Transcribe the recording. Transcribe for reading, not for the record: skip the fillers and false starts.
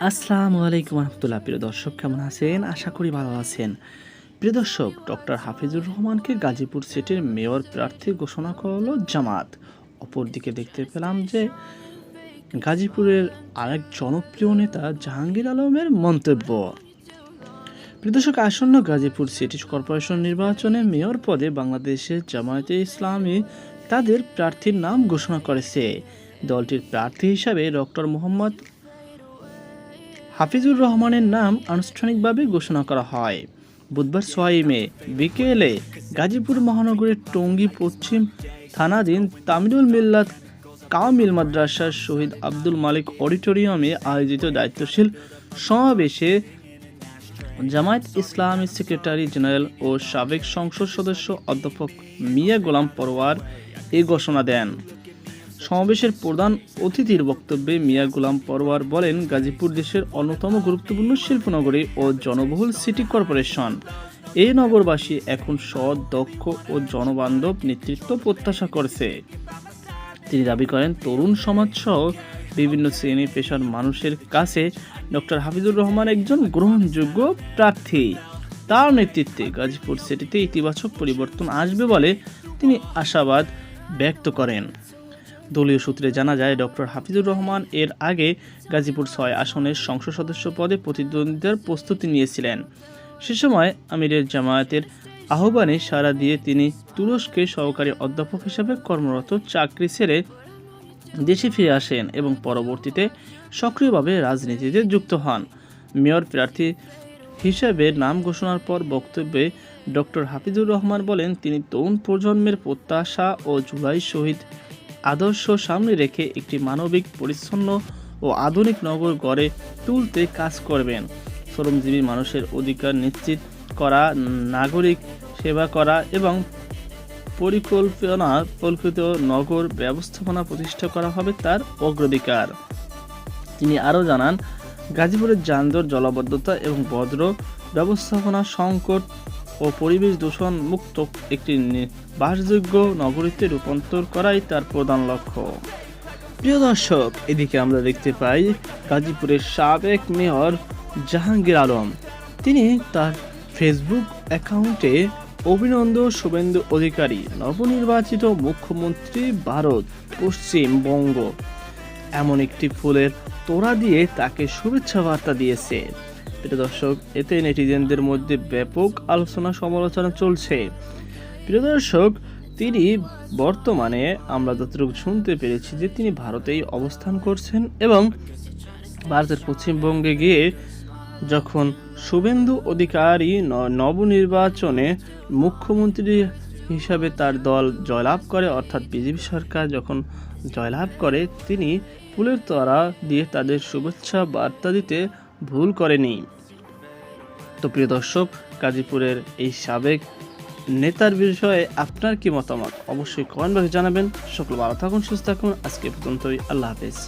আসসালামু আলাইকুম রহমতুল্লাহ। প্রিয় দর্শক, কেমন আছেন? আশা করি ভালো আছেন। প্রিয় দর্শক, ডক্টর হাফিজুর রহমানকে গাজীপুর সিটির মেয়র প্রার্থী ঘোষণা করল জামাত। অপরদিকে দেখতে পেলাম যে গাজীপুরের আরেক জনপ্রিয় নেতা জাহাঙ্গীর আলমের মন্তব্য। প্রিয় দর্শক, আসন্ন গাজীপুর সিটি কর্পোরেশন নির্বাচনে মেয়র পদে বাংলাদেশের জামায়াতে ইসলামী তাদের প্রার্থীর নাম ঘোষণা করেছে। দলটির প্রার্থী হিসাবে ডক্টর মোহাম্মদ হাফিজুর রহমানের নাম আনুষ্ঠানিকভাবে ঘোষণা করা হয়। বুধবার 6 মে বিকেলে গাজীপুর মহানগরের টঙ্গী পশ্চিম থানাধীন তামিরুল মিল্লাত কামিল মাদ্রাসার শহীদ আব্দুল মালিক অডিটোরিয়ামে আয়োজিত দায়িত্বশীল সমাবেশে জামায়াত ইসলামী সেক্রেটারি জেনারেল ও সাবেক সংসদ সদস্য অধ্যাপক মিয়া গোলাম পরোয়ার এই ঘোষণা দেন। সমাবেশের প্রধান অতিথির বক্তব্যে মিয়া গোলাম পরোয়ার বলেন, গাজীপুর দেশের অন্যতম গুরুত্বপূর্ণ শিল্পনগরী ও জনবহুল সিটি কর্পোরেশন। এই নগরবাসী এখন সৎ, দক্ষ ও জনবান্ধব নেতৃত্ব প্রত্যাশা করছে। তিনি দাবি করেন, তরুণ সমাজসহ বিভিন্ন শ্রেণী পেশার মানুষের কাছে ডক্টর হাফিজুর রহমান একজন গ্রহণযোগ্য প্রার্থী। তার নেতৃত্বে গাজীপুর সিটিতে ইতিবাচক পরিবর্তন আসবে বলে তিনি আশাবাদ ব্যক্ত করেন। দলীয় সূত্রে জানা যায়, ডক্টর হাফিজুর রহমান এর আগে গাজীপুর 6 আসনের সংসদ সদস্য পদে প্রতিদ্বন্দ্বিতার প্রস্তুতি নিয়েছিলেন। সে সময় আমিরের জামায়াতের আহ্বানে সাড়া দিয়ে তিনি তুরস্কে সহকারী অধ্যাপক হিসেবে কর্মরত চাকরি ছেড়ে দেশে ফিরে আসেন এবং পরবর্তীতে সক্রিয়ভাবে রাজনীতিতে যুক্ত হন। মেয়র প্রার্থী হিসেবে নাম ঘোষণার পর বক্তব্যে ডক্টর হাফিজুর রহমান বলেন, তিনি তরুণ প্রজন্মের প্রত্যাশা ও জুলাই শহীদ আদর্শ সামনে রেখে একটি মানবিক, পরিচ্ছন্ন ও আধুনিক নগর গড়ে তুলতে কাজ করবেন। শ্রমজীবী মানুষের অধিকার নিশ্চিত করা, নাগরিক সেবা করা এবং পরিকল্পিত নগর ব্যবস্থাপনা প্রতিষ্ঠা করা হবে তার অগ্রাধিকার। তিনি আরও জানান, গাজীপুরের যানজট, জলাবদ্ধতা এবং বজ্র ব্যবস্থাপনা সংকট ও পরিবেশ দূষণ মুক্ত একটি বাসযোগ্য নগরীতে রূপান্তর করাই তার প্রধান লক্ষ্য। প্রিয় দর্শক, এদিকে আমরা দেখতে পাই গাজীপুরের সাবেক মেয়র জাহাঙ্গীর আলম তিনি তার ফেসবুক অ্যাকাউন্টে অভিনন্দন শুভেন্দু অধিকারী নবনির্বাচিত মুখ্যমন্ত্রী ভারত পশ্চিমবঙ্গ এমন একটি ফুলের তোড়া দিয়ে তাকে শুভেচ্ছা বার্তা দিয়েছে। প্রিয় দর্শক, এতে নেটিজেনদের মধ্যে ব্যাপক আলোচনা সমালোচনা চলছে। প্রিয় দর্শক, তিনি বর্তমানে আমরা যতটুকু শুনতে পেরেছি যে তিনি ভারতেই অবস্থান করছেন এবং ভারতের পশ্চিমবঙ্গে গিয়ে যখন শুভেন্দু অধিকারী নবনির্বাচনে মুখ্যমন্ত্রী হিসাবে তার দল জয়লাভ করে, অর্থাৎ বিজেপি সরকার যখন জয়লাভ করে, তিনি ফুলের তোড়া দিয়ে তাদের শুভেচ্ছা বার্তা দিতে ভুল করেনি। তো প্রিয় দর্শক, গাজীপুরের এই সাবেক নেতার বিষয়ে আপনার কি মতামত অবশ্যই কমেন্ট বক্সে জানাবেন। সকল ভালো থাকুন, সুস্থ থাকুন। আজকে পর্যন্তই। আল্লাহ হাফেজ।